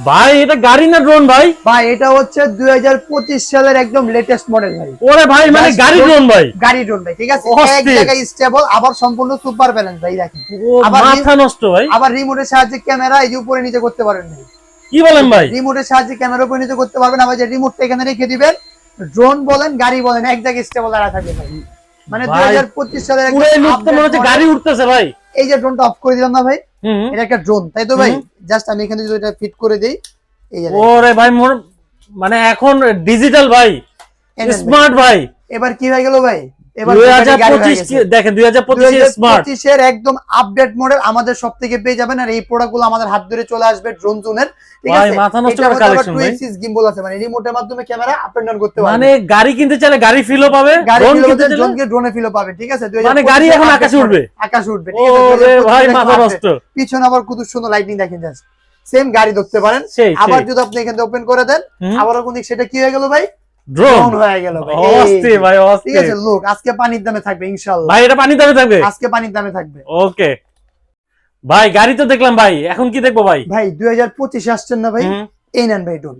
ভাই এটা গাড়ি না ড্রোন ভাই? ভাই এটা হচ্ছে 2025 সালের একদম লেটেস্ট মডেল ভাই। ওরে ভাই মানে গাড়ি ড্রোন ভাই? গাড়ি ড্রোন ভাই, ঠিক আছে, এক জায়গায় স্টেবল, আবার সম্পূর্ণ সুপার ব্যালেন্স ভাই। দেখেন আবার মাথা নষ্ট ভাই। আবার রিমোটের সাহায্যে ক্যামেরা এই যে উপরে নিচে করতে পারেন ভাই। কি বলেন ভাই? রিমোটের সাহায্যে ক্যামেরা উপরে নিচে করতে পারবেন, আবার যে রিমোটটা এখানে রেখে দিবেন, ড্রোন বলেন গাড়ি বলেন এক জায়গায় স্টেবল দাঁড়া থাকবে ভাই। মানে 2025 সালের পুরো লুকটা মনে হচ্ছে গাড়ি উঠতেছে ভাই। এই যে ড্রোনটা অফ করে দিলাম না ভাই, এটা একটা ড্রোন তাই তো ভাই? জাস্ট আমি এখানে যদি এটা ফিট করে দেই, এই যে ওরে ভাই মানে এখন ডিজিটাল ভাই, স্মার্ট ভাই। এবার কি হয়ে গেল ভাই? এবার 2025 দেখেন 2025 স্মার্ট 2025 এর একদম আপডেট মডেল আমাদের সব থেকে পেয়ে যাবেন। আর এই প্রোডাক্টগুলো আমাদের হাত ধরে চলে আসবে ড্রোন জোনের, ঠিক আছে? ভাই মাথা নষ্ট করা কালেকশন ভাই। 2 গিম্বল আছে, মানে রিমোটের মাধ্যমে ক্যামেরা আপ এন্ড ডাউন করতে পারবেন। মানে গাড়ি কিনতে চাইলে গাড়ি ফিলও পাবে, ড্রোন কিনতে চাইলে ড্রোনকে ড্রোনে ফিলও পাবেন, ঠিক আছে? মানে গাড়ি এখন আকাশে উঠবে, আকাশে উঠবে, ঠিক আছে? ওরে ভাই মাথা নষ্ট। পিছনে আবার কত সুন্দর লাইটিং দেখেন, জাস্ট সেম গাড়ি দেখতে পারেন। আবার যদি আপনি এখানে ওপেন করে দেন, আবারও কোন দিক সেটা কি হয়ে গেল ভাই? ড্রোন হয়ে গেল ভাই। অস্থির ভাই অস্থির, ঠিক আছে? লোক আজকে পানির দামে থাকবে ইনশাআল্লাহ ভাই। এটা পানির দামে থাকবে আজকে, পানির দামে থাকবে। ওকে ভাই, গাড়ি তো দেখলাম ভাই, এখন কি দেখবো ভাই? ভাই 2025 আসছেন না ভাই, এই নেন ভাই ড্রোন।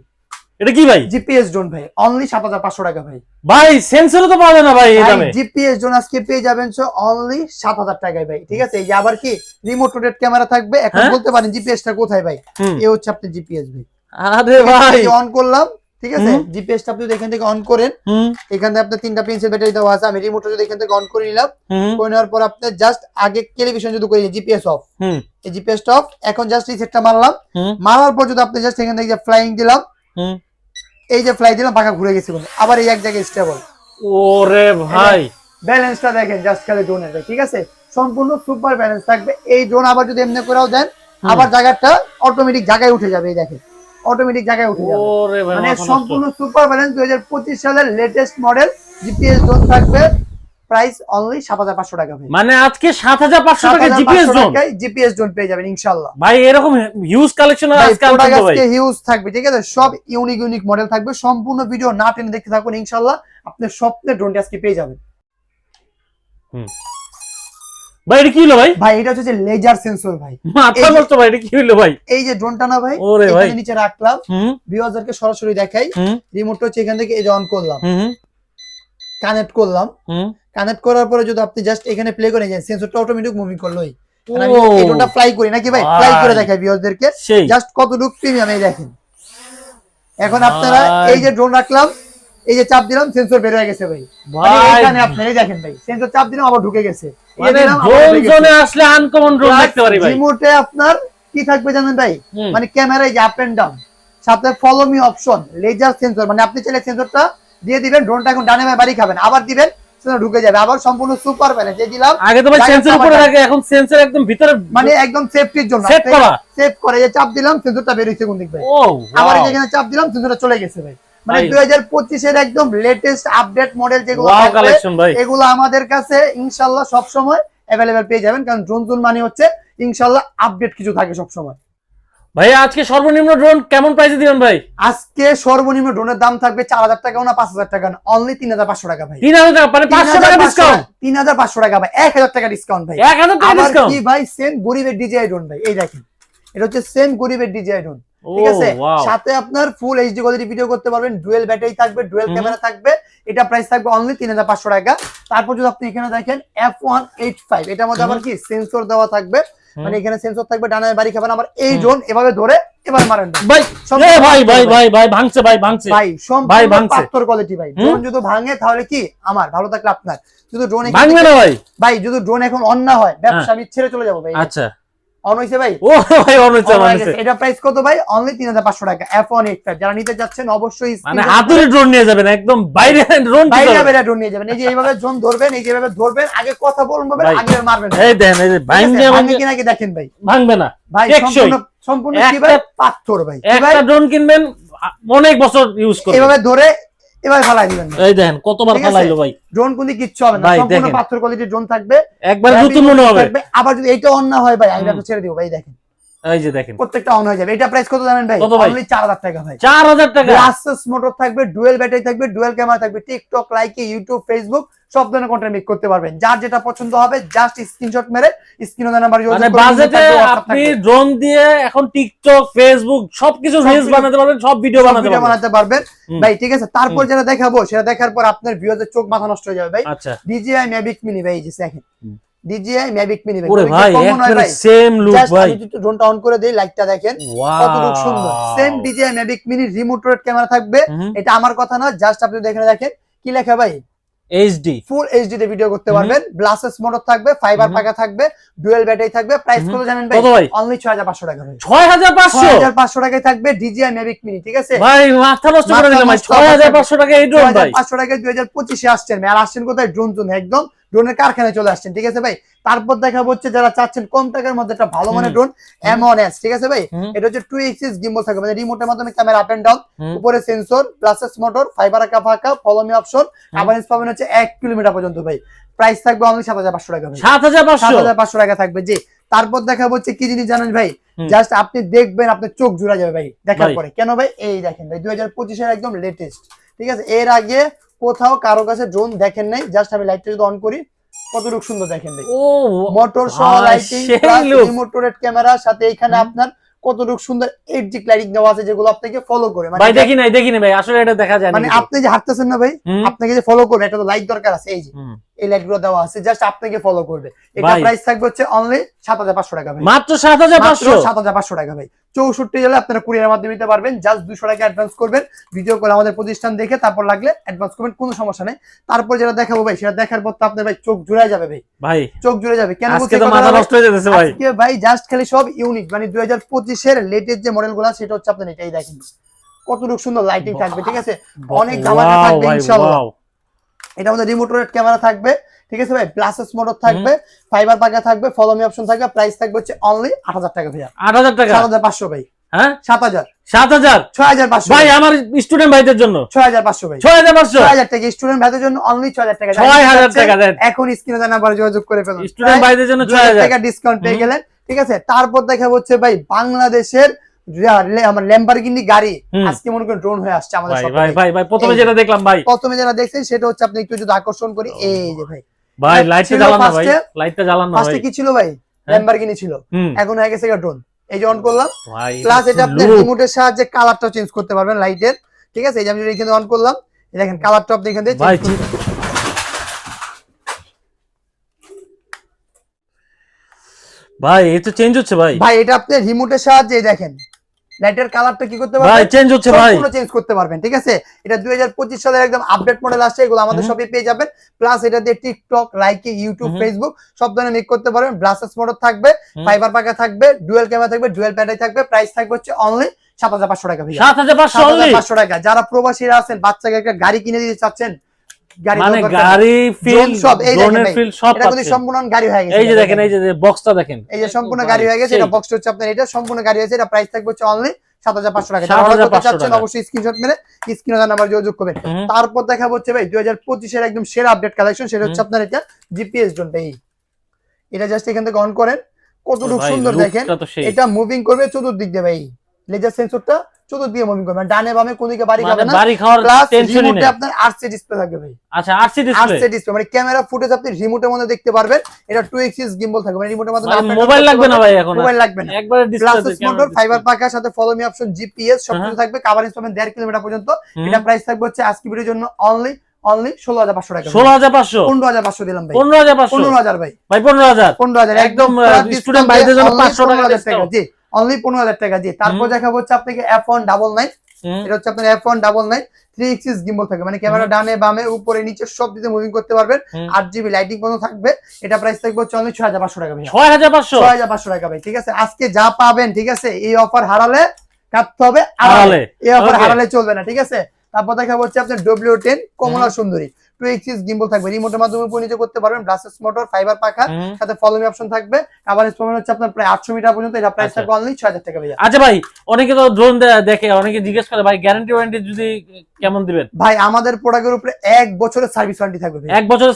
এটা কি ভাই? জিপিএস ড্রোন ভাই, অনলি 7500 টাকা ভাই। ভাই সেন্সরও তো পাওয়া যায় না ভাই এই দামে? জিপিএস ড্রোন আজকে পেয়ে যাবেন অনলি 7000 টাকায় ভাই, ঠিক আছে? এই যে আবার কি রিমোট রোটেট ক্যামেরা থাকবে। এখন বলতে পারেন জিপিএস টা কোথায় ভাই? এই হচ্ছে আপনার জিপিএস ভাই। আরে ভাই অন করলাম, ঠিক আছে? জিপিএস টা আপনি এখান থেকে অন করেন, এখানে আপনার 3টা পেন্সিল ব্যাটারি দেওয়া আছে। আমি রিমোটটা যদি এখান থেকে অন করে নিলাম, করে নেওয়ার পর আপনি জাস্ট আগে টেলিভিশন যদি করে জিপিএস অফ, এই জিপিএস টা অফ। এখন জাস্ট রিসেটটা মারলাম, মারার পর যদি আপনি জাস্ট এখান থেকে ফ্লাইং দিলাম, এই যে ফ্লাই দিলাম, পাখা ঘুরে গেছে, আবার এই এক জায়গায় স্টেবল। ওরে ভাই ব্যালেন্সটা দেখেন জাস্ট খালি ড্রোনের, ঠিক আছে? সম্পূর্ণ সুপার ব্যালেন্স থাকবে এই ড্রোন। আবার যদি এমনি করেও দেন, আবার জায়গাটা অটোমেটিক জায়গায় উঠে যাবে, এই দেখেন অটোমেটিক জায়গায় উঠে যাবে। মানে সম্পূর্ণ সুপার ব্যালেন্স 2025 সালের লেটেস্ট মডেল জিপিএস ড্রোন থাকবে, প্রাইস অনলি 7500 টাকা ভাই। মানে আজকে 7500 টাকা জিপিএস ড্রোন, জিপিএস ড্রোন পেয়ে যাবেন ইনশাআল্লাহ ভাই। এরকম হিউজ কালেকশন আজকে আনবো ভাই, হিউজ থাকবে, ঠিক আছে? সব ইউনিক ইউনিক মডেল থাকবে। সম্পূর্ণ ভিডিও না টেনে দেখতে থাকুন, ইনশাআল্লাহ আপনি স্বপ্নের ড্রোনটি আজকে পেয়ে যাবেন। ভাই এটা কি হলো ভাই? ভাই এটা হচ্ছে লেজার সেন্সর ভাই। মাথা নষ্ট ভাই, এটা কি হলো ভাই? এই যে ড্রোনটা না ভাই, এখানে নিচে রাখলাম, ভিউয়ারদেরকে সরাসরি দেখাই। রিমোটটা হচ্ছে এখান থেকে এই যে অন করলাম, কানেক্ট করলাম, কানেক্ট করার পরে যদি আপনি জাস্ট এখানে প্লে করে যান, সেন্সরটা অটোমেটিক মুভিং করলো। আমি এই ড্রোনটা ফ্লাই করি নাকি ভাই, ফ্লাই করে দেখাই ভিউয়ারদেরকে জাস্ট কতটুকু প্রিমিয়াম, এই দেখেন। এখন আপনারা এই যে ড্রোন রাখলাম, এই যে চাপ দিলাম, সেন্সর বের হয়ে গেছে ভাই। এখানে আপনি এই দেখেন ভাই, সেন্সর চাপ দিলাম আবার ঢুকে গেছে। মানে ড্রোন জোনে আসলে আনকমন ড্রোন দেখতে পারি ভাই। রিমোটে আপনার কি থাকবে জানেন ভাই? মানে ক্যামেরায় যে আপ এন্ড ডাউন, সাথে follow me option, laser sensor. মানে আপনি চাইলে সেন্সরটা দিয়ে দিবেন, ড্রোনটা এখন ডানে বামে বাড়ি খাবেন, আবার দিবেন, সেন্সর ঢুকে যাবে। আবার সম্পূর্ণ সুপার ব্যালেন্স। এই দিলাম, আগে তো ভাই সেন্সর উপরে থাকে, এখন সেন্সর একদম ভিতরে, মানে একদম সেফটির জন্য সেভ করে এই চাপ দিলাম, সেন্সরটা বের হইছে কোন দিক ভাই। আবার এখানে চাপ দিলাম, সেন্সরটা চলে গেছে ভাই। মানে 2025 এর একদম লেটেস্ট আপডেট মডেল যেগুলো এগুলো আমাদের কাছে ইনশাআল্লাহ সব সময় अवेलेबल পেয়ে যাবেন, কারণ ড্রোন জোন মানে হচ্ছে ইনশাআল্লাহ আপডেট কিছু থাকে সব সময়। ভাই আজকে সর্বনিম্ন ড্রোন কেমন প্রাইসে দিবেন ভাই? আজকে সর্বনিম্ন ড্রোনের দাম থাকবে 4000 টাকা না 5000 টাকা না, অনলি 3500 টাকা ভাই। 3000 টাকা মানে 500 টাকা ডিসকাউন্ট। 3500 টাকা ভাই, 1000 টাকা ডিসকাউন্ট ভাই। 1000 টাকা ডিসকাউন্ট কি ভাই? সেম গরিবের ডিজিআই ড্রোন ভাই, এই দেখেন এটা হচ্ছে সেম গরিবের ডিজিআই ড্রোন, ঠিক আছে? সাথে আপনার ফুল এইচডি কোয়ালিটি ভিডিও করতে পারবেন, ডুয়েল ব্যাটারি থাকবে, ডুয়েল ক্যামেরা থাকবে। এটা প্রাইস থাকবে অনলি 3500 টাকা। তারপর যদি আপনি এখানে দেখেন F185, এটার মধ্যে আবার কি সেন্সর দেওয়া থাকবে, মানে এখানে সেন্সর থাকবে, ডানে বাড়ি খাবেন। আবার এই ড্রোন এভাবে ধরে এবার মারেন ভাই। ভাই ভাই ভাই ভাই ভাঙছে ভাই, ভাঙছে ভাই, সম্পূর্ণ পাথর কোয়ালিটি ভাই। ড্রোন যদি ভাঙে তাহলে কি আমার, ভালো থাকলে আপনার। যদি ড্রোন ভাঙবে না ভাই, ভাই যদি ড্রোন এখন অন না হয়, ব্যবসা আমি ছেড়ে চলে যাব ভাই। আচ্ছা অন হইছে ভাই? ও ভাই অন হইছে। এটা প্রাইস কত ভাই? অনলি 3500 টাকা। F185 যারা নিতে যাচ্ছেন অবশ্যই মানে হাতুড়ি ড্রোন নিয়ে যাবেন, একদম বাইরে ড্রোন, বাইরে ড্রোন নিয়ে যাবেন। এই যে এইভাবে ড্রোন ধরবেন, এই যে এইভাবে ধরবেন, আগে কথা বলবেন, আগে মারবেন। এই দেখেন, এই যে ভাঙবে কিনা কি দেখেন ভাই। ভাঙবে না ভাই, সম্পূর্ণ কি ভাই? পাথর ভাই। একটা ড্রোন কিনবেন অনেক বছর ইউজ করবেন, এভাবে ধরে এবার ফালাই দিবেন। এই দেখেন কতবার ফালাইলো ভাই। ড্রোন কোন কিচ্ছু হবে না, সম্পূর্ণ পাথর কোয়ালিটির ড্রোন থাকবে, একবার নতুন মনে হবে। আবার যদি এইটা অন না হয় ভাই, আমি ছেড়ে দিব ভাই। দেখেন এই যে দেখেন প্রত্যেকটা অন হয়ে যাবে। এটা প্রাইস কত জানেন ভাই? কত ভাই? অনলি 4000 টাকা ভাই। 4000 টাকা। গ্লাসেস মোটর থাকবে, ডুয়াল ব্যাটারি থাকবে, ডুয়াল ক্যামেরা থাকবে, টিকটক, লাইকি, ইউটিউব, ফেসবুক সব ধরনের কন্টেন্ট মেক করতে পারবেন। যার যেটা পছন্দ হবে জাস্ট স্ক্রিনশট মেরে স্ক্রিনে দেওয়া নাম্বারে যোগাযোগ মানে করে বাজেটে আপনি ড্রোন দিয়ে এখন টিকটক, ফেসবুক সবকিছু রিলস বানাতে পারবেন, সব ভিডিও বানাতে পারবেন ভাই। ঠিক আছে, তারপর যেটা দেখাবো সেটা দেখার পর আপনার ভিউয়ারদের চোখ মাথা নষ্ট হয়ে যাবে ভাই। আচ্ছা, DJI Mavic Mini ভাই, এই যে দেখেন DJI Mavic Mini ভাই। ওরে ভাই একবারে সেম লুক ভাই। আমি একটু ড্রোনটা অন করে দেই, লাইটটা দেখেন কতটুকু সুন্দর। Same DJI Mavic Mini remote rotate camera থাকবে। এটা আমার কথা না, জাস্ট আপনি দেখেন কি লেখা ভাই, HD ফুল এইচডি তে ভিডিও করতে পারবেন। গ্লাসেস মোটর থাকবে, ফাইবার পাকা থাকবে, ডুয়াল ব্যাটারি থাকবে। প্রাইস কত জানেন ভাই? অনলি 6500 টাকা ভাই। 6500 টাকায় থাকবে DJI Mavic Mini। ঠিক আছে ভাই, মাথা নষ্ট করে দিলাম ভাই। 6500 টাকা এই ড্রোন ভাই। 6500 টাকায় 2025 এ আসছেন ভাই। আর আসছেন কোথায়? ড্রোন জোন, একদম ড্রোনের কারখানায় চলে আসছেন। ঠিক আছে ভাই, তারপর দেখা হচ্ছে যারা চাচ্ছেন কম টাকার মধ্যে একটা ভালো মানের ড্রোন, M1S। ঠিক আছে ভাই, এটা হচ্ছে 2 এক্সিস গিম্বল থাকবে, মানে রিমোটের মাধ্যমে ক্যামেরা আপ এন্ড ডাউন, উপরে সেন্সর, গ্লাসেস মোটর, ফাইবার ফাঁকা, ফলো মি অপশন, অ্যাভারেজ পাবেন হচ্ছে 1 কিলোমিটার পর্যন্ত ভাই। প্রাইস থাকবে অনলি 7500 টাকা ভাই। 7500 টাকা থাকবে জি। তারপর দেখা হচ্ছে কি জিনিস জানেন ভাই, জাস্ট আপনি দেখবেন আপনার চোখ জুড়া যাবে ভাই দেখার পরে। কেন ভাই? এই দেখেন ভাই 2025 এর একদম লেটেস্ট। ঠিক আছে, এর আগে কোথাও কারো কাছে ড্রোন দেখেন নাই। জাস্ট আমি লাইটটা যদি অন করি কতটুকু সুন্দর দেখেন ভাই। ও মোটর সহ lighting plus remote rotate camera সাথে এখানে আপনার কতটুকু সুন্দর এডজি লাইটিং দেওয়া আছে যেগুলো আপনাকে ফলো করে। মানে ভাই দেখি নাই ভাই, আসলে এটা দেখা যায় না। মানে আপনি যে হাঁটতেছেন না ভাই, আপনাকে যে ফলো করবে এটা তো লাইট দরকার আছে। এই যে এই লাইট গুলো দেওয়া আছে, জাস্ট আপনাকে ফলো করবে। এটা প্রাইস থাকবে হচ্ছে অনলি 7500 টাকা ভাই। মাত্র 7500 টাকা ভাই। 64 জেলা আপনারা কুরিয়ারের মাধ্যমে নিতে পারবেন। জাস্ট 200 টাকা অ্যাডভান্স করবেন, ভিডিও করে আমাদের প্রতিষ্ঠান দেখে তারপর লাগলে অ্যাডভান্স করবেন, কোনো সমস্যা নেই। তারপর যেটা দেখাবো ভাই, সেটা দেখার পর তো আপনার ভাই চোখ জুড়ে যাবে ভাই, চোখ জুড়ে যাবে। কেন বলছি? আজকে তো মাথা নষ্ট হয়ে যাচ্ছে ভাই। আজকে ভাই জাস্ট খালি সব ইউনিক, মানে 2025 এর লেটেস্ট যে মডেলগুলো সেটা হচ্ছে আপনার এটাই দেখেন কতটুকু সুন্দর লাইটিং থাকবে। ঠিক আছে, অনেক ধামাকা থাকবে ইনশাআল্লাহ। এটা আমাদের রিমোট রোটেট ক্যামেরা থাকবে। ঠিক আছে ভাই, গ্লাসেস মোটর থাকবে, ফাইবার পাকা থাকবে, ফলো মি অপশন থাকবে। প্রাইস থাকবে হচ্ছে অনলি 8000 টাকা ভাইয়া। 8000 টাকা? 7500 ভাই। হ্যাঁ 7000 6500 ভাই আমার স্টুডেন্ট ভাইদের জন্য। 6500 ভাই। 6500 টাকা স্টুডেন্ট ভাইদের জন্য অনলি 6000 টাকা। 6000 টাকা দেন এখন স্ক্রিনে দেন, আবার যোগাযোগ করে ফেলুন। স্টুডেন্ট ভাইদের জন্য 6000 টাকা ডিসকাউন্ট পেয়ে গেলেন। ঠিক আছে, তারপর দেখা হচ্ছে ভাই বাংলাদেশের আমার ল্যাম্বরগিনি গাড়ি আজকে মনে করেন ড্রোন হয়ে আসছে আমাদের সব। ভাই প্রথমে যেটা দেখলাম ভাই, প্রথমে যেটা দেখছেন সেটা হচ্ছে আপনি একটু যদি আকর্ষণ করি, এই যে ভাই লাইটটা জ্বালান না ভাই, লাইটটা জ্বালান না ভাই। ফার্স্টে কি ছিল ভাই? ল্যাম্বরগিনি ছিল, এখন হয়ে গেছে ড্রোন। এই যে অন করলাম, প্লাস এটা আপনি রিমোটের সাহায্যে কালারটা চেঞ্জ করতে পারবেন লাইটের। ঠিক আছে, এই যে আমি এখানে অন করলাম, দেখেন কালারটা আপনি এখান থেকে চেঞ্জ করতে পারবেন। ভাই এই তো চেঞ্জ হচ্ছে ভাই, এটা আপনি রিমোটের সাহায্যে দেখেন লাইটের কালারটা কি করতে পারবেন? ভাই চেঞ্জ হচ্ছে ভাই, সম্পূর্ণ চেঞ্জ করতে পারবেন। ঠিক আছে, এটা 2025 সালের একদম আপডেট মডেল আসছে, এগুলো আমাদের শপে পেয়ে যাবেন। প্লাস এটা দিয়ে টিকটক, লাইকি, ইউটিউব, ফেসবুক সব ধরনের মেক করতে পারবেন। গ্লাসেস মোটর থাকবে, ফাইবার পাকা থাকবে, ডুয়াল ক্যামেরা থাকবে, ডুয়াল ব্যাটারি থাকবে। প্রাইস থাকবে হচ্ছে অনলি 7500 টাকা ভাই। 7500 টাকা। যারা প্রবাসীরা আছেন, বাচ্চাকে একটা গাড়ি কিনে দিতে চাচ্ছেন, মানে গাড়ি ফিল সব এই ড্রোনের ফিল সব এটা কিন্তু সম্পূর্ণ গাড়ি হয়ে গেছে। এই যে দেখেন, এই যে বক্সটা দেখেন, এই যে সম্পূর্ণ গাড়ি হয়ে গেছে। এটা বক্সটা হচ্ছে আপনার, এটা সম্পূর্ণ গাড়ি হয়েছে। এটা প্রাইস থাকবে হচ্ছে অনলি 7500 টাকা। যারা অর্ডার করতে চাচ্ছেন অবশ্যই স্ক্রিনশট মেরে স্ক্রিনে দেওয়া নাম্বারে যোগাযোগ করবেন। তারপর দেখাবো হচ্ছে ভাই 2025 এর একদম সেরা আপডেট কালেকশন, সেটা হচ্ছে আপনার এটা জিপিএস ড্রোন ভাই। এটা জাস্ট এখান থেকে অন করেন, কতটুকু সুন্দর দেখেন। এটা মুভিং করবে চতুর্দিক দিয়ে ভাই, লেজার সেন্সরটা চতুর্দিকে মুভিং করবে, ডানে বামে কোন দিকে বাড়ি খাবে না। প্লাস রিমোটে আপনার আরসি ডিসপ্লে থাকবে ভাই। আচ্ছা আরসি ডিসপ্লে, মানে ক্যামেরা ফুটেজ আপনি রিমোটের মধ্যে দেখতে পারবেন। এটা 2 এক্সিস গিম্বল থাকবে, মানে রিমোটের মাধ্যমে আপনার মোবাইল লাগবে না ভাই, এখন মোবাইল লাগবে না, একবারে ডিসপ্লে মোটর, ফাইবার পাকার সাথে ফলো মি অপশন, জিপিএস সবকিছু থাকবে। কভারেজ পাবেন 1.5 কিলোমিটার পর্যন্ত। এটা প্রাইস থাকবে হচ্ছে আজকে ভিডিওর জন্য অনলি 16500 টাকা। 16500 15500 দিলাম ভাই। 15000 ভাই, 15000 একদম স্টুডেন্ট ভাইদের জন্য 500 টাকা ডিসকাউন্ট জি, অনলি 15000 টাকা জি। তারপর দেখাবো হচ্ছে আপনাকে F199। এটা হচ্ছে আপনার F199 3 এক্সিস গিম্বল থাকবে, মানে ক্যামেরা ডানে বামে উপরে নিচে সব দিকে মুভিং করতে পারবেন। 8GB লাইটিং কোনো থাকবে। এটা প্রাইস থাকবে হচ্ছে অনলি 6500 টাকা ভাই। 6500 টাকা ভাই। ঠিক আছে, আজকে যা পাবেন, ঠিক আছে, এই অফার হারালে কাটতে হবে আড়ালে, এই অফার হারালে চলবে না। ঠিক আছে, তারপর দেখাবো হচ্ছে আপনার W10 কমলা সুন্দরী 2 এক্সিস গিম্বল থাকবে, রিমোটের মাধ্যমে উপর নিচে করতে পারবেন। গ্লাসেস মোটর, ফাইবার পাকা সাথে ফলো মি অপশন থাকবে। কভারেজ পাবেন হচ্ছে আপনার প্রায় 800 মিটার পর্যন্ত। এটা প্রাইস থাকবে অনলি 6000 টাকা ভাই। আচ্ছা ভাই, অনেকে তো ড্রোন দেখে, অনেকে জিজ্ঞেস করে ভাই গ্যারান্টি ওয়ারেন্টি যদি কেমন দিবেন? ভাই আমাদের প্রোডাক্টের উপরে 1 বছরের সার্ভিস ওয়ারেন্টি থাকবে ভাই। 1 বছরের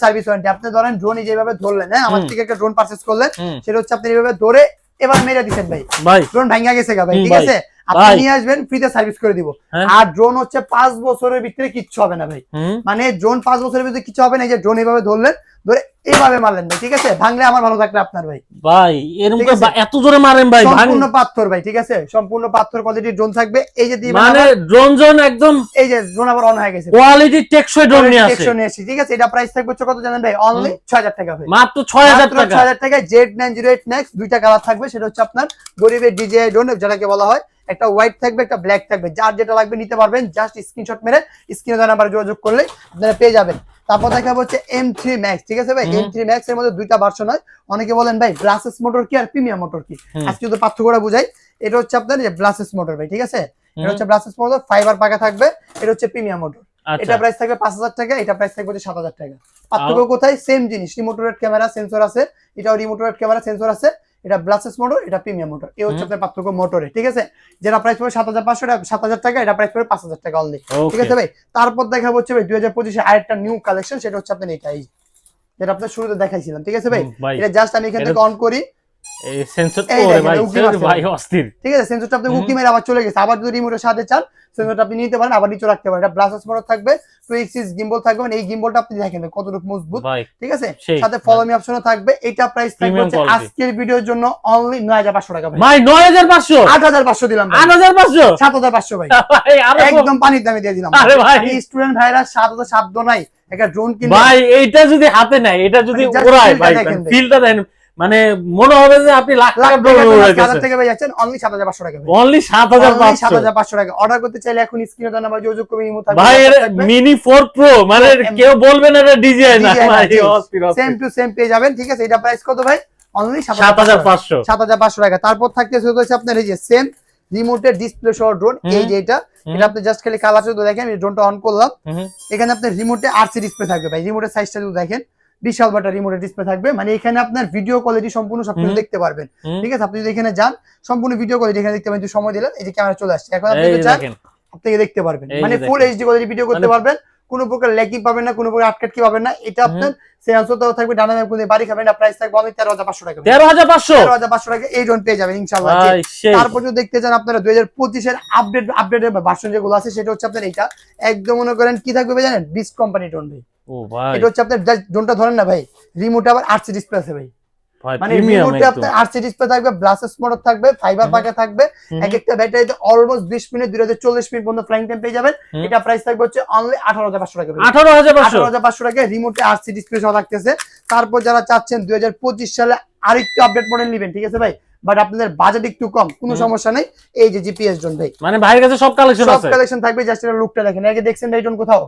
সার্ভিস ওয়ারেন্টি। আপনি ধরেন ড্রোন যেভাবে ধরলেন, হ্যাঁ, আমার থেকে একটা ড্রোন পারচেজ করলেন, সেটা হচ্ছে আপনি এইভাবে ধরে এবার মেরে দিচ্ছেন ভাই, ভাই ড্রোন ভাঙা গেছে গা ভাই, ঠিক ভাই, আছে আপনি নিয়ে আসবেন, ফ্রিতে সার্ভিস করে দিব। হ্যাঁ। আর ড্রোন হচ্ছে 5 বছরের ভিতরে কিচ্ছু হবে না ভাই, মানে ড্রোন 5 বছরের ভিতরে কিছু হবে না। এই যে ড্রোন এইভাবে ধরলেন, ধরে এইভাবে মারলেন ভাই, ঠিক আছে ভাঙলে আমার ভালো থাকলে আপনার ভাই। ভাই এরকম ঠিক করে আছে? এত জোরে মারেন ভাই, সম্পূর্ণ পাথর ভাই, ঠিক আছে সম্পূর্ণ পাথর কোয়ালিটির ড্রোন থাকবে। এই যে দিবেন মানে আবার, ড্রোন জোন একদম এই যে ড্রোন আবার অন হয়ে গেছে, কোয়ালিটি টেকসই ড্রোন নিয়ে আসে, Protection নিয়ে আসি, ঠিক আছে। এটা প্রাইস থাকবে হচ্ছে কত জানেন ভাই? অনলি 6000 টাকা ভাই, মাত্র 6000 টাকা। 6000 টাকায় Z908 Next দুইটা কালার থাকবে। সেটা হচ্ছে আপনার গরিবের ডিজিআই ড্রোন যেটাকে বলা হয়, একটা হোয়াইট থাকবে একটা ব্ল্যাক থাকবে, যার যেটা লাগবে নিতে পারবেন। জাস্ট স্ক্রিনশট মেরে স্ক্রিনে দেওয়া নাম্বারে যোগাযোগ করলে আপনারা পেয়ে যাবেন। তারপর দেখাবো হচ্ছে M3 Max, ঠিক আছে ভাই। M3 Max এর মধ্যে দুইটা ভার্সন হয়। অনেকে বলেন ভাই ব্লাসেস মোটর কি আর প্রিমিয়াম মোটর কি, আজকে যদি পার্থক্যটা বুঝাই। এটা হচ্ছে আপনার যে ব্লাসেস মোটর ভাই, ঠিক আছে এটা হচ্ছে ব্লাসেস মোটর, ফাইবার পাকা থাকবে। এটা হচ্ছে প্রিমিয়াম মোটর, এটা প্রাইস থাকবে 5000 টাকা, এটা প্রাইস থাকবে 7000 টাকা। পার্থক্য কোথায়? সেম জিনিস, রিমোটেড ক্যামেরা সেন্সর আছে, এটাও রিমোটেড ক্যামেরা সেন্সর আছে। এটা ব্লাসেস মোটর, এটা প্রিমিয়াম মোটর, এই হচ্ছে আপনার পার্থক্য মোটরে, ঠিক আছে। যেটা প্রাইস পড়বে 7500, এটা 7000 টাকা, এটা প্রাইস পড়বে 5000 টাকা অনলি, ঠিক আছে ভাই। তারপর দেখাবো হচ্ছে ভাই 2025 এর আরেকটা নিউ কালেকশন, সেটা হচ্ছে আপনার এটাই, যেটা আপনার শুরুতে দেখাইছিলাম, ঠিক আছে ভাই। এটা জাস্ট আমি এখান থেকে অন করি, এই সেন্সর ওরে ভাই, ভাই অস্থির, ঠিক আছে। সেন্সরটা আপনি উকি মেরে আবার চলে গেছে, আবার যদি রিমোটের সাথে চান সেন্সরটা আপনি নিতে পারেন, আবার নিচে রাখতে পারেন। এটা ব্লাসেস মোটর থাকবে, 2 এক্সিস গিম্বল থাকবে, মানে এই গিম্বলটা আপনি দেখেন কতটুকু মজবুত, ঠিক আছে। সাথে ফলো মি অপশনও থাকবে। এটা প্রাইস থাকবে হচ্ছে আজকের ভিডিওর জন্য অনলি 9500 টাকা ভাই। ভাই 9500, 8500 দিলাম ভাই, 8500, 7500 ভাই, একদম পানির দামে দিয়ে দিলাম। আরে ভাই স্টুডেন্ট ভাইরা 7000 শব্দ নাই, একটা ড্রোন কিনবে ভাই, এইটা যদি হাতে নাই, এটা যদি উড়ায় ভাই, ফিলটা দেন, মানে মনে হবে যে আপনি লাখ টাকা ড্রোন উড়াইতেছেন। থেকে ভাই যাচ্ছেন অনলি 7500 টাকা ভাই, অনলি 7500 টাকা। অর্ডার করতে চাইলে এখন স্ক্রিনে দেওয়া নাম্বার যোগাযোগ করে ইমো থাকবে ভাই। এর মিনি 4 প্রো, মানে কেউ বলবে না এটা ডিজিআই না ভাই, সেম টু সেম পেয়ে যাবেন, ঠিক আছে। এটা প্রাইস কত ভাই? অনলি 7500, 7500 টাকা। তারপর থাকতেছে হচ্ছে আপনার এই যে সেম রিমোটের ডিসপ্লে সহ ড্রোন, এই যে এটা আপনি জাস্ট খালি কালার শুধু দেখেন। আমি ড্রোনটা অন করলাম, এখানে আপনার রিমোটে আরসি ডিসপ্লে থাকবে ভাই। রিমোটের সাইজটা যদি দেখেন, বিশাল বড় রিমোটের ডিসপ্লে থাকবে, মানে এখানে আপনার ভিডিও কোয়ালিটি সম্পূর্ণ সবকিছু দেখতে পারবেন, ঠিক আছে। আপনি যদি এখানে যান, সম্পূর্ণ ভিডিও কোয়ালিটি এখানে দেখতে পাবেন। একটু সময় দিলেন, এই যে ক্যামেরা চলে আসছে, এখন আপনি চান আপনি দেখতে পারবেন, মানে ফুল এইচডি কোয়ালিটি ভিডিও করতে পারবেন। কোনো প্রকার ল্যাগিং পাবেন না, কোনো প্রকার আটকাটকি পাবেন না। এটা আপনার সেন্সরটাও থাকবে, ডাইনামিক কোণে বাড়ি খাবেন না। প্রাইস থাকবে অনলি 13500 টাকা, 13500 টাকা এই ড্রোন পেয়ে যাবেন ইনশাআল্লাহ। তারপর যদি দেখতে চান আপনারা 2025 এর আপডেটের ভার্সন যেগুলো আছে, সেটা হচ্ছে আপনার এইটা একদম মনে করেন কি থাকবে জানেন? বিস্ট কোম্পানি ড্রোন ভাই। ও ভাই, এটা হচ্ছে আপনার ড্রোনটা ধরেন না ভাই, রিমোটে আবার আরসি ডিসপ্লে আছে ভাই, মানে রিমোটে আপনার আরসি ডিসপ্লে থাকবে, ব্লাসেস মোটর থাকবে, ফাইবার পাকা থাকবে। এক একটা ব্যাটারিতে অলমোস্ট 20 মিনিট 240 মিনিট পর্যন্ত ফ্লাইং টাইম পেয়ে যাবেন। এটা প্রাইস থাকবে হচ্ছে অনলি 18500 টাকা, 18500 টাকা। রিমোটে আরসি ডিসপ্লে সহ থাকতেছে। তারপর যারা চাচ্ছেন 2025 সালে আরেকটু আপডেট মডেল নেবেন, ঠিক আছে ভাই, বাট আপনাদের বাজেট একটু কম, কোনো সমস্যা নেই। এই যে জিপিএস ড্রোন ভাই, মানে ভাইয়ের কাছে সব কালেকশন আছে, সব কালেকশন থাকবে। জাস্ট এর লুকটা দেখেন, আগে দেখছেন ভাই ড্রোন কোথাও?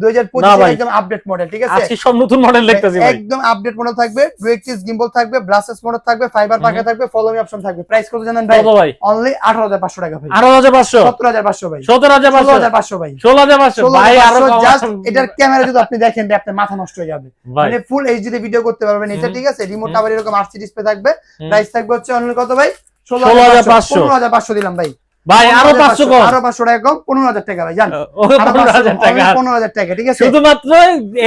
2025 এর একদম আপডেট মডেল, ঠিক আছে। আজকে সব নতুন মডেল দেখতেছি ভাই, একদম আপডেট মডেল থাকবে, ডুয়েক্টিস গিম্বল থাকবে, ব্লাসেস মোটর থাকবে, ফাইবার পাকা থাকবে, ফলো মি অপশন থাকবে। প্রাইস কত জানেন ভাই? অনলি 18500 টাকা ভাই, 18500, 17500 ভাই, 17500 ভাই, 16500 ভাই। আরো জাস্ট এটার ক্যামেরা যদি আপনি দেখেন ভাই, আপনার মাথা নষ্ট হয়ে যাবে, মানে ফুল এইচডি তে ভিডিও করতে পারবেন এটা, ঠিক আছে। রিমোট আবার এরকম আরসি ডিসপ্লে থাকবে। প্রাইস থাকবে হচ্ছে অনলি কত ভাই? 16500, 15500 দিলাম ভাই, ভাই আরো 500 কম, আরো 500 টাকা কম, 15000 টাকা ভাই, জান 15000 টাকা, 15000 টাকা, ঠিক আছে। শুধুমাত্র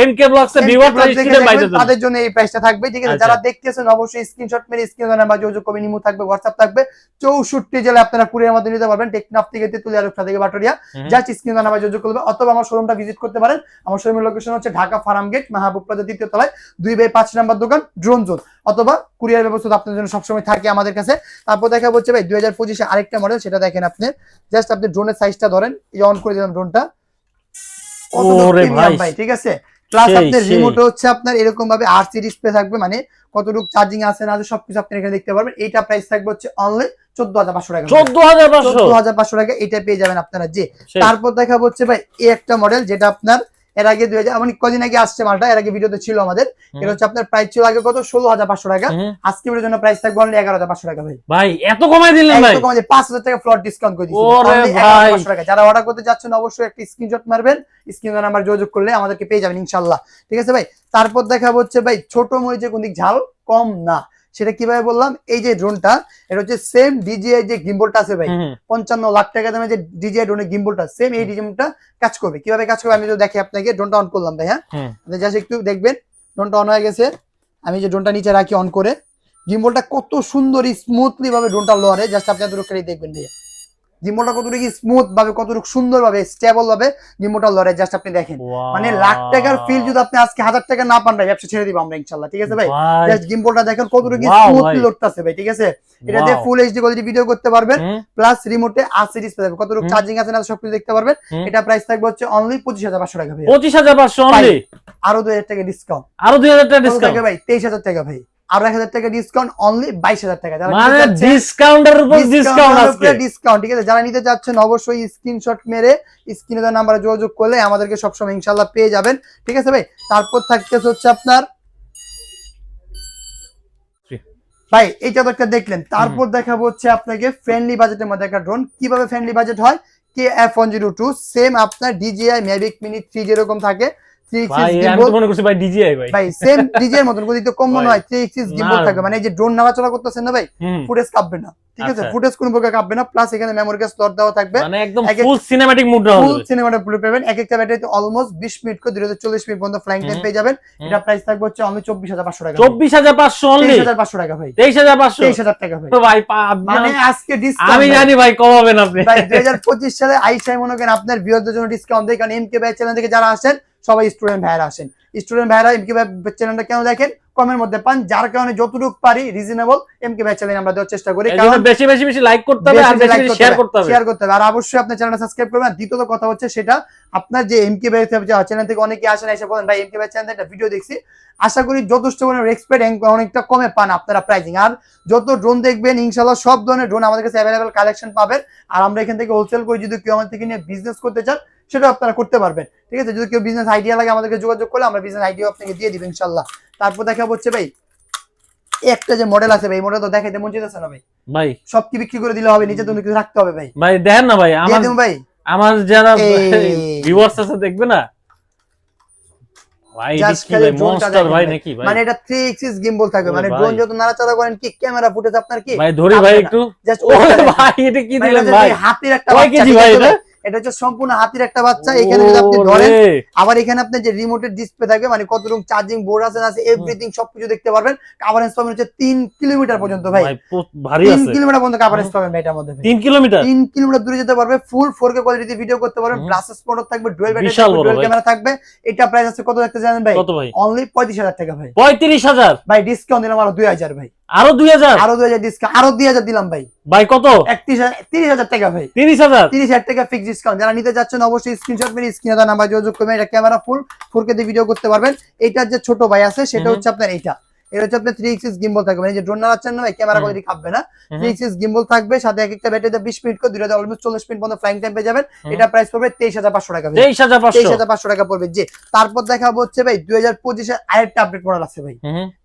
এমকে ব্লগস এর ভিউয়ার রেজিস্ট্রেশনের বাইরে তাদের জন্য এই প্রাইসটা থাকবে, ঠিক আছে। যারা দেখতেছেন অবশ্যই স্ক্রিনশট মেরে স্ক্রিনে নাম্বার যোগাযোগ করবেন, ইমো থাকবে, হোয়াটসঅ্যাপ থাকবে। 64 জেলায় আপনারা কুরিয়ার মাধ্যমে নিতে পারবেন, টেকনাফ থেকে তেতুলিয়া, রূপসা থেকে বাটুরিয়া। জাস্ট স্ক্রিনে নাম্বার যোগাযোগ করবেন, অথবা আমার শোরুমটা ভিজিট করতে পারেন। আমার শোরুমের লোকেশন হচ্ছে ঢাকা ফার্ম গেট, মাহবুব প্লাজা 3য় তলায়, 2/5 নাম্বার দোকান, ড্রোন জোন। অথবা কুরিয়ার ব্যবস্থা আপনাদের জন্য সবসময় থাকে আমাদের কাছে। তারপর দেখা হচ্ছে ভাই 2025 এ আরেকটা মডেল, সেটা দেখেন আপনি। জাস্ট আপনি ড্রোনের সাইজটা ধরেন, এই অন করে দিলাম ড্রোনটা, ওরে ভাই, ঠিক আছে। প্লাস আপনার রিমোট হচ্ছে আপনার এরকম ভাবে আরসি ডিসপ্লে থাকবে, মানে কতটুকু চার্জিং আছে না আছে সবকিছু আপনি এখানে দেখতে পারবেন। এইটা প্রাইস থাকবে হচ্ছে অনলি 14500 টাকা, 14500 টাকা এটা পেয়ে যাবেন আপনারা। যে তারপর দেখা হচ্ছে ভাই এই একটা মডেল, যেটা আপনার এর আগে 2000 মানে কদিন আগে আসছে মালটা, এর আগে ভিডিওতে ছিল আমাদের। এটা হচ্ছে আপনার প্রাইস ছিল আগে কত? 16500 টাকা। আজকে ভিডিওর জন্য প্রাইস থাকবে অনলি 11500 টাকা ভাই। ভাই এত কমাই দিলেন ভাই, এত কমাই 5000 টাকা ফ্লট ডিসকাউন্ট করে দিয়েছি অনলি 11500 টাকা। যারা অর্ডার করতে যাচ্ছেন অবশ্যই একটা স্ক্রিনশট মারবেন, স্ক্রিনে নাম্বার যোগাযোগ করলে আমাদেরকে পেয়ে যাবেন ইনশাআল্লাহ, ঠিক আছে ভাই। তারপর দেখা হচ্ছে ভাই ছোট মরিচে কোন দিক ঝাল কম না, সেটা কিভাবে বললাম? এই যে ড্রোনটা, এটা হচ্ছে সেম ডিজিআই যে গিম্বলটা আছে ভাই, 55 লাখ টাকা দামে যে ডিজিআই ড্রোনের গিম্বলটা, সেম এই ডিজিআইটা কাজ করবে। কিভাবে কাজ করবে আমি যদি দেখি আপনাকে, ড্রোনটা অন করলাম ভাই, হ্যাঁ, আপনি জাস্ট একটু দেখবেন ড্রোনটা অন হয়ে গেছে। আমি যে ড্রোনটা নিচে রাখি অন করে, জিম্বলটা কত সুন্দর স্মুথলি ভাবে ড্রোনটা লড়ে, জাস্ট আপনি এতটুকু দেখবেন ভাইয়া জিম্বলটা কতটুকু স্মুথ ভাবে, কতটুকু সুন্দর ভাবে, স্টেবল ভাবে জিম্বলটা লড়ে, জাস্ট আপনি দেখেন। মানে লাখ টাকার ফিল যদি আপনি আজকে 1000 টাকা না পান ভাই, ব্যবসা ছেড়ে দিব আমরা ইনশাআল্লাহ, ঠিক আছে ভাই। জাস্ট জিম্বলটা দেখেন কতটুকু স্মুথলি লড়তেছে ভাই, ঠিক আছে। এটা দিয়ে ফুল এইচডি কোয়ালিটি ভিডিও করতে পারবেন, প্লাস রিমোটে আরসি ডিসপ্লে থাকবে, কতটুকু চার্জিং আছে না সবকিছু দেখতে পারবেন। এটা প্রাইস থাকবে হচ্ছে অনলি 25500 টাকা ভাই। 25500 অনলি, আরো 2000 টাকা ডিসকাউন্ট, আরো 2000 টাকা ডিসকাউন্ট ভাই 23000 টাকা ভাই, আর 1000 টাকা ডিসকাউন্ট, অনলি 22000 টাকা। মানে ডিসকাউন্টের উপর ডিসকাউন্ট আজকে, ডিসকাউন্ট, ঠিক আছে। যারা নিতে চাচ্ছেন অবশ্যই স্ক্রিনশট মেরে স্ক্রিনে দেওয়া নম্বরে যোগাযোগ করলে আমাদেরকে সবসময় ইনশাআল্লাহ পেয়ে যাবেন, ঠিক আছে ভাই। তারপর থাকতেছে হচ্ছে আপনার ভাই এইটা তো একটা দেখলেন, তারপর দেখাবো হচ্ছে আপনাকে ফ্রেন্ডলি বাজেটের মধ্যে একটা ড্রোন। কিভাবে ফ্রেন্ডলি বাজেট হয়, KF102 সেম আপনার DJI Mavic Mini 3 যেরকম থাকে, সেম ডিজে এর মতন কিন্তু কম মনে হয় 3x গিম্বল থাকবে। মানে এই যে ড্রোন নাড়াচড়া করতেছেন না ভাই, ফুটেজ কাঁপবে না, ঠিক আছে, ফুটেজ কোনো প্রকার কাঁপবে না। প্লাস এখানে মেমোরি কার্ড স্লট দেওয়া থাকবে, মানে একদম ফুল সিনেম্যাটিক মুড হবে, ফুল সিনেম্যাটিক মুড পাবেন। এক একটা ব্যাটারিতে অলমোস্ট 20 মিনিট করে 240 মিনিট পর্যন্ত ফ্লাইং টাইম পেয়ে যাবেন। এটা প্রাইস থাকবে হচ্ছে অনলি 24500 টাকা। 24500 অনলি, 23500 টাকা ভাই, 23000 টাকা ভাই। তো ভাই মানে আজকে ডিসকাউন্ট আমি জানি ভাই কমাবেন আপনি ভাই। 2025 সালে আইসাই মনে করেন আপনার ভিউয়ারদের জন্য ডিসকাউন্ট দেয়, কারণ এমকে ভাই চ্যানেল থেকে যারা আসেন সবাই স্টুডেন্ট ভাইরা আসেন। স্টুডেন্ট ভাইরা এমকে ভাই চ্যানেলটা কেন দেখেন, কমের মধ্যে পান, যার কারণে যতটুকু পারি রিজনেবল এমকে ভাই চ্যানেল আমরা দেওয়ার চেষ্টা করি। কারণ বেশি বেশি বেশি লাইক করতে হবে আর বেশি বেশি শেয়ার করতে হবে, আর অবশ্যই আপনার চ্যানেলটা সাবস্ক্রাইব করবেন। দ্বিতীয়ত কথা হচ্ছে সেটা আপনার যে এমকে ভাই চ্যানেল থেকে অনেকে আসেন, এসে বলেন ভাই এমকে ভাই চ্যানেলে একটা ভিডিও দেখছি, আশা করি যথেষ্ট পরিমাণে এক্সপেক্ট অনেকটা কমে পান আপনারা প্রাইজিং। আর যত ড্রোন দেখবেন ইনশাআল্লাহ সব ধরনের ড্রোন আমাদের কাছে অ্যাভেলেবল কালেকশন পাবেন। আর আমরা এখান থেকে হোলসেল করি, যদি কেউ আমাদের থেকে নিয়ে বিজনেস করতে চান সেটা আপনারা করতে পারবেন, ঠিক আছে। যদি কেউ বিজনেস আইডিয়া লাগে আমাদেরকে যোগাযোগ করলে আমরা বিজনেস আইডিয়া আপনাকে দিয়ে দিব ইনশাআল্লাহ। তারপর দেখাবো হচ্ছে ভাই একটা যে মডেল আছে ভাই, মডেল তো দেখাইতে মন চাইতেছে না ভাই, ভাই সব কি বিক্রি করে দিলে হবে, নিচে তো কিছু রাখতে হবে ভাই। ভাই দেখেন না ভাই, ভাই আমার যারা ভিউয়ার্স আছে দেখবে না ভাই, দেখি ভাই মনস্টার ভাই নাকি ভাই, মানে এটা 3x গিম্বল থাকবে, মানে ড্রোন যত নাড়াচাড়া করেন কি ক্যামেরা ফুটেজ আপনার কি ভাই ধরি ভাই একটু, জাস্ট ভাই এটা কি দিলেন ভাই, হাতির একটা কয় কেজি ভাই এটা? এটা হচ্ছে সম্পূর্ণ হাতির একটা বাচ্চা। এখানে যদি আপনি ধরেন, আবার এখানে আপনার যে রিমোটের ডিসপ্লে থাকবে, মানে কতটুকু চার্জিং বোর্ড আছে না আছে এভরিথিং সবকিছু দেখতে পারবেন। কভারেজ পাবেন হচ্ছে 3 কিলোমিটার পর্যন্ত ভাই, ভারী আছে 3 কিলোমিটার পর্যন্ত কভারেজ পাবেন ভাই এটার মধ্যে। 3 কিলোমিটার দূরে যেতে পারবে, ফুল 4K কোয়ালিটিতে ভিডিও করতে পারবেন, গ্লাসেস মোটর থাকবে, ডুয়াল ব্যাটারি থাকবে, ডুয়াল ক্যামেরা থাকবে। এটা প্রাইস আছে কত রাখতে জানেন ভাই? কত ভাই? অনলি 35000 টাকা ভাই। 35000 ভাই ডিসকাউন্ট দিলাম আরো 2000 ভাই, আরো 2000, আরো 2000 ডিসকাউন্ট, আরো 2000 দিলাম ভাই। ভাই কত? 30000 টাকা ভাই, 30000 টাকা ফিক্স ডিসকাউন্ট। যারা নিতে যাচ্ছেন অবশ্যই স্ক্রিনশট মেরে স্ক্রিনে দেওয়া নাম্বার যোগাযোগ করবেন। এটা ক্যামেরা ফুল 4K দিয়ে ভিডিও করতে পারবেন। এটার যে ছোট ভাই আছে সেটা হচ্ছে আপনার এটা হচ্ছে আপনার 3x গিম্বল থাকবে, মানে যে ড্রোন নাড়াচ্ছেন না ভাই ক্যামেরা কোয়ালিটি কাঁপবে না, 3x গিম্বল থাকবে, সাথে এক একটা ব্যাটারিতে 20 মিনিট করে 2 অলমোস্ট 40 মিনিট পর্যন্ত ফ্লাইং টাইম পেয়ে যাবেন। এটা প্রাইস পড়বে 23500 টাকা ভাই, 23500 টাকা পড়বে। যে তারপর দেখাবো হচ্ছে ভাই 2025 এর আরেকটা আপডেট মডেল আছে ভাই,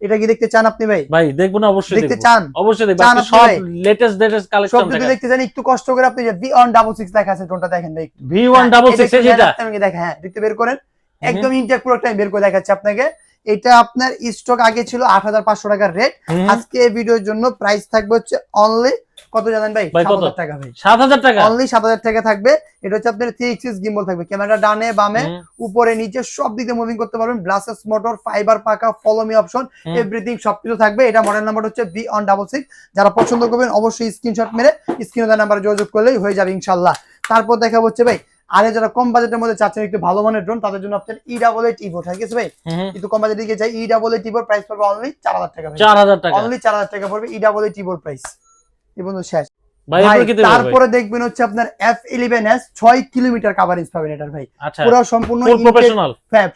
এটা কি দেখতে চান আপনি ভাই? ভাই দেখবো না, অবশ্যই দেখতে চান, অবশ্যই দেখব, আপনি সব লেটেস্ট কালেকশন সব যদি দেখতে চান একটু কষ্ট করে আপনি যে V166 দেখা আছে ড্রোনটা দেখেন ভাই, V166 এটা আমি দেখেন, হ্যাঁ দেখতে বের করেন, একদম ইনটেক পুরো টাইম বের করে দেখাচ্ছি আপনাকে। এটা আপনার স্টক আগে ছিল 8500 টাকার রেট, আজকে এই ভিডিওর জন্য প্রাইস থাকবে হচ্ছে অনলি কত জানেন ভাই? 7000 টাকা ভাই, 7000 টাকা, অনলি 7000 টাকা থাকবে। এটা হচ্ছে আপনার 3x গিম্বল থাকবে, ক্যামেরা ডানে বামে উপরে নিচে সব দিকে মুভিং করতে পারবেন, গ্লাসেস মোটর, ফাইবার পাকা, ফলো মি অপশন, এভরিথিং সবকিছু থাকবে। এটা মডেল নাম্বার হচ্ছে V166। যারা পছন্দ করবেন অবশ্যই স্ক্রিনশট মেরে স্ক্রিনে দেওয়া নাম্বারে যোগাযোগ করলেই হয়ে যাবে ইনশাআল্লাহ। তারপর দেখাবো হচ্ছে ভাই আরে যারা কম বাজেটের মধ্যে চাচ্ছেন একটু ভালো মানের ড্রোন, তাদের জন্য আপনার E88 টিভো, ঠিক আছে ভাই? একটু কম বাজেটে দিকে চাই E88 টিভোর প্রাইস পড়বে অনলি 4000 টাকা ভাই, 4000 টাকা, অনলি 4000 টাকা পড়বে E88 টিভোর প্রাইস। এই বন্ধু শেষ ভাই। তারপরে দেখবেন হচ্ছে আপনার F11s 6 কিলোমিটার কভারেজ পাবেন এটার ভাই, আচ্ছা পুরো সম্পূর্ণ professional,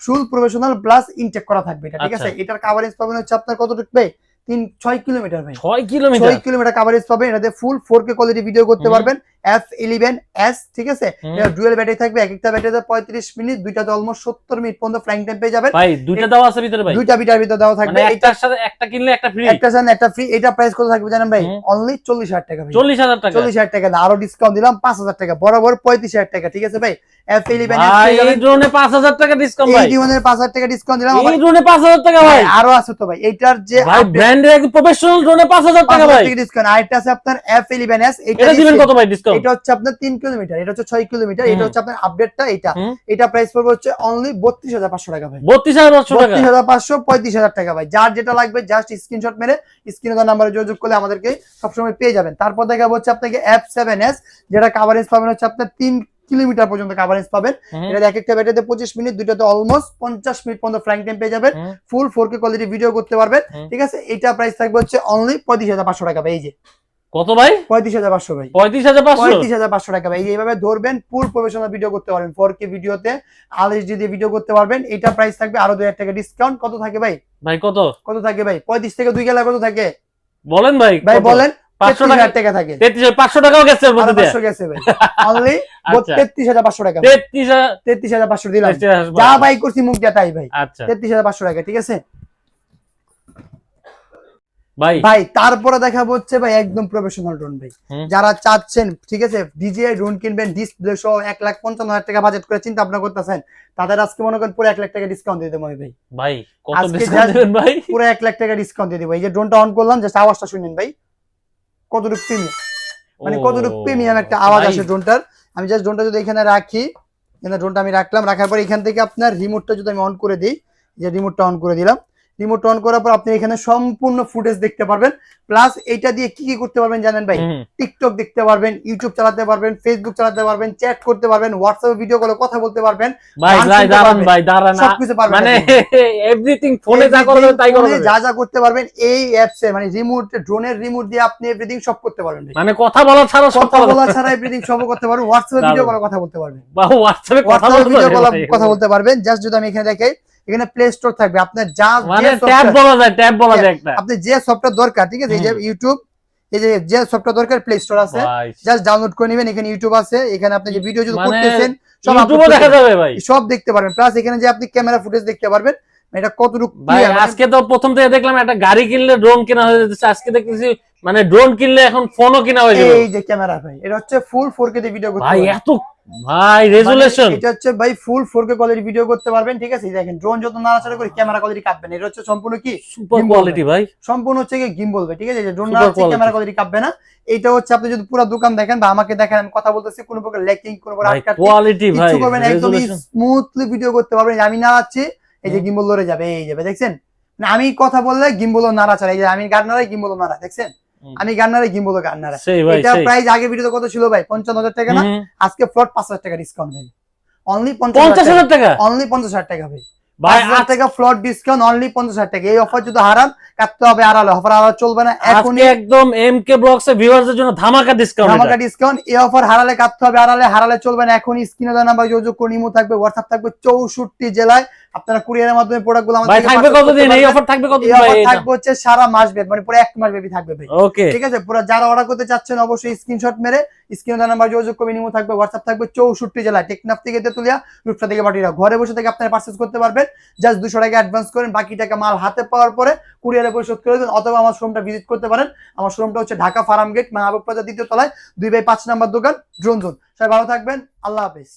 full professional plus intact করা থাকবে এটা, ঠিক আছে। এটার কভারেজ পাবেন হচ্ছে আপনার কতটুকু ভাই? 6 কিলোমিটার ভাই, 6 কিলোমিটার কভারেজ পাবেন। এটাতে ফুল 4K কোয়ালিটি ভিডিও করতে পারবেন। F11s, ঠিক আছে, এটা ডুয়াল ব্যাটারি থাকবে, এক একটা ব্যাটারিতে 35 মিনিট, দুইটাতে অলমোস্ট 70 মিনিট পর্যন্ত ফ্লাইং টাইম পেয়ে যাবেন ভাই। দুইটা দাও আছে ভিতরে ভাই, দুইটা বিটার ভিতরে দাও থাকবে, মানে একটার সাথে একটা কিনলে একটা ফ্রি, একটার সাথে একটা ফ্রি। এটা প্রাইস কত থাকবে জানেন ভাই? অনলি 40000 টাকা ভাই, 40000 টাকা, 40000 টাকা না, আরো ডিসকাউন্ট দিলাম 5000 টাকা, বরাবর 35000 টাকা, ঠিক আছে ভাই। F11 এই ড্রোনে 5000 টাকা ডিসকাউন্ট ভাই, এই ড্রোনে 5000 টাকা ডিসকাউন্ট দিলাম, এই ড্রোনে 5000 টাকা ভাই, আরো আছে তো ভাই। এইটার যে ভাই ব্র্যান্ডের একদম প্রফেশনাল ড্রোনে 5000 টাকা ভাই ডিসকাউন্ট। আরেকটা আছে আপনার F11s, এটা দিবেন কত ভাই ডিসকাউন্ট? এটা হচ্ছে আপনার 3 কিলোমিটার, এটা হচ্ছে 6 কিলোমিটার, এটা হচ্ছে আপনার আপডেটটা। এটা প্রাইস পড়বে হচ্ছে অনলি 32,500 টাকা ভাই। 32,500 টাকা, 32,500, 35,000 টাকা ভাই। যার যেটা লাগবে জাস্ট স্ক্রিনশট মেরে স্ক্রিনে দেওয়া নাম্বারে যোগাযোগ করলে আমাদেরকে সবসময় পেয়ে যাবেন। তারপর দেখাবো হচ্ছে আপনাকে F7s, যেটা কভারেজ পাবেন হচ্ছে আপনার 3 কিলোমিটার পর্যন্ত কভারেজ পাবেন। এটা এক একটা ব্যাটারিতে 25 মিনিট, দুইটাতে অলমোস্ট 50 মিনিট পর্যন্ত ফ্লাইং টাইম পেয়ে যাবেন। ফুল 4K কোয়ালিটি ভিডিও করতে পারবেন, ঠিক আছে। এটা প্রাইস থাকবে হচ্ছে অনলি 35,500 টাকা ভাই। এই যে কত ভাই? 35,500 ভাই। 35,500 টাকা ভাই। এইভাবে ধরবেন, ফুল প্রফেশনাল ভিডিও করতে পারবেন, 4K ভিডিওতে আল এইচডি দিয়ে ভিডিও করতে পারবেন। এটা প্রাইস থাকবে আরো 2000 টাকা ডিসকাউন্ট। কত থাকে ভাই? কত থাকে ভাই? 35 থেকে 2 গেলে কত থাকে বলেন ভাই? ভাই বলেন। 500 টাকা থাকে। 500 টাকাও গেছে, 500 গেছে ভাই। অনলি 33,500 টাকা। 33,500 দিলাম। যা বাই করছি মুখ দিয়ে তাই ভাই। 33,500 টাকা, ঠিক আছে ভাই। তারপরে দেখাবো হচ্ছে ভাই একদম প্রফেশনাল ড্রোন ভাই। যারা চাচ্ছেন, ঠিক আছে, ডিজিআই ড্রোন কিনবেন ডিসপ্লে সহ 1,55,000 টাকা বাজেট করে চিন্তা ভাবনা করতেছেন, তাদের আজকে মনে করেন পুরো 1 লাখ টাকা ডিসকাউন্ট দিয়ে দেবো ভাই। ভাই কত ডিসকাউন্ট দিবেন ভাই? পুরো 1 লাখ টাকা ডিসকাউন্ট দিয়ে দেবো। এই যে ড্রোনটা অন করলাম, জাস্ট আওয়াজটা শুনেন ভাই, কতটুকু প্রিমিয়াম, মানে কতটুকু প্রিমিয়াম একটা আওয়াজ আসে ড্রোনটার। আমি জাস্ট ড্রোনটা যদি এখানে রাখি, এখানে ড্রোনটা আমি রাখলাম, রাখার পর এখান থেকে আপনার রিমোটটা যদি আমি অন করে দিই, যে রিমোটটা অন করে দিলাম, রিমোট অন করার পর আপনি এখানে সম্পূর্ণ ফুটেজ দেখতে পারবেন। প্লাস এটা দিয়ে কি কি করতে পারবেন জানেন ভাই? টিকটক দেখতে পারবেন, ইউটিউব চালাতে পারবেন, ফেসবুক চালাতে পারবেন, চ্যাট করতে পারবেন, হোয়াটসঅ্যাপে ভিডিও কলে কথা বলতে পারবেন। মানে এভরিথিং ফোনে যা করবেন তাই করবেন, যা যা করতে পারবেন এই অ্যাপস এ, মানে রিমোট, ড্রোনের রিমোট দিয়ে আপনি এভরিথিং সব করতে পারবেন। মানে কথা বলা ছাড়া এভরিথিং সব করতে পারবেন। হোয়াটসঅ্যাপে ভিডিও কলে কথা বলতে পারবেন, বা হোয়াটসঅ্যাপে ভিডিও কলে কথা বলতে পারবেন। জাস্ট যদি আমি এখানে দেখাই, এখানে প্লে স্টোর থাকবে, আপনার যা মানে ট্যাব বলা যায় একটা, আপনি যে সফটওয়্যার দরকার, ঠিক আছে, এই যে ইউটিউব, এই যে সফটওয়্যার দরকার প্লে স্টোর আছে, জাস্ট ডাউনলোড করে নেবেন। এখানে ইউটিউব আছে, এখানে আপনি যে ভিডিও যদি করতেছেন সব ইউটিউবে দেখা যাবে ভাই, সব দেখতে পারবেন। প্লাস এখানে যে আপনি ক্যামেরা ফুটেজ দেখতে পারবেন। এটা কতটুকু ভাই, আজকে তো প্রথম থেকে দেখলাম একটা গাড়ি কিনলে ড্রোন কেনা হয়ে যাচ্ছে, আজকে দেখতেছি মানে ড্রোন কিনলে এখন ফোনও কেনা হয়ে যাবে। এই যে ক্যামেরা ভাই, এটা হচ্ছে ফুল 4K তে ভিডিও করতে ভাই, পারবেন। এত ভাই রেজুলেশন, এটা হচ্ছে ভাই ফুল 4K কোয়ালিটি ভিডিও করতে পারবেন, ঠিক আছে। দেখেন ড্রোন যত নাড়াচাড়া করে ক্যামেরা কোয়ালিটি কাটবে না। এটা হচ্ছে সম্পূর্ণ কি সুপার কোয়ালিটি ভাই, সম্পূর্ণ হচ্ছে কি গিম্বল ভাই, ঠিক আছে। যে ড্রোন নাড়াচ্ছে ক্যামেরা কোয়ালিটি কাটবে না। এটা হচ্ছে আপনি যদি পুরো দোকান দেখেন বা আমাকে দেখেন, আমি কথা বলতেছি, কোনো প্রকার ল্যাকিং, কোনো প্রকার আটকাতে কোয়ালিটি ভাই, কিছু করবেন, একদম স্মুথলি ভিডিও করতে পারবেন। আমি নাড়াচ্ছি, এই যে গিম্বল লড়ে যাবে, এই যাবে, দেখছেন। না আমি কথা বললে গিম্বলও নাড়াচাড়া, এই যে আমি গান নাড়াই গিম্বলও নাড়া, দেখছেন। আমি গান নাড়াই গিম্বলও গান নাড়া। এটা প্রাইস আগে ভিডিওতে কত ছিল ভাই? 55,000 টাকা না? আজকে ফ্লট 5,000 টাকা ডিসকাউন্ট ভাই। অনলি 50,000 টাকা, অনলি 50,000 টাকা ভাই। 5,000 টাকা ফ্লট ডিসকাউন্ট, অনলি 50,000 টাকা। এই অফার যদি হারান, কাটতে হবে আড়ালে, অফার আড়ালে চলবে না। এখন একদম এমকে ব্লগস এর ভিউয়ারদের জন্য ধামাকা ডিসকাউন্ট, ধামাকা ডিসকাউন্ট। এই অফার হারালে কাটতে হবে আড়ালে, হারালে চলবে না। এখন স্ক্রিনে দেওয়া নাম্বার যোগাযোগ করুন, ইমো থাকবে, হোয়াটসঅ্যাপ থাকবে, 64 জেলায় আপনারা কুরিয়ারের মাধ্যমে প্রোডাক্টগুলো আমাদের ভাই থাকবে কতদিন? এই অফার থাকবে কতদিন ভাই? এই অফার থাকবে হচ্ছে সারা মাস ব্যাপী, মানে পুরো 1 মাস ব্যাপী থাকবে ভাই। ওকে, ঠিক আছে। পুরো যারা অর্ডার করতে চাচ্ছেন অবশ্যই স্ক্রিনশট মেরে স্ক্রিনে দেওয়া নাম্বার যোগাযোগ করবেন, ইমো থাকবে, হোয়াটসঅ্যাপ থাকবে, 64 জেলায়, টেকনাফ থেকে তেতুলিয়া, রূপসা থেকে বাটিরা, ঘরে বসে থেকে আপনারা পারচেজ করতে পারবেন। জাস্ট 200 টাকা অ্যাডভান্স করেন, বাকি টাকা মাল হাতে পাওয়ার পরে কুরিয়ারে পরিশোধ করে দেবেন। অথবা আমার শোরুমটা ভিজিট করতে পারেন। আমার শোরুমটা হচ্ছে ঢাকা ফার্ম গেট, মাহবুব প্লাজা 2য় তলায়, 2/5 নাম্বার দোকান, ড্রোন জোন। সবাই ভালো থাকবেন, আল্লাহ হাফেজ।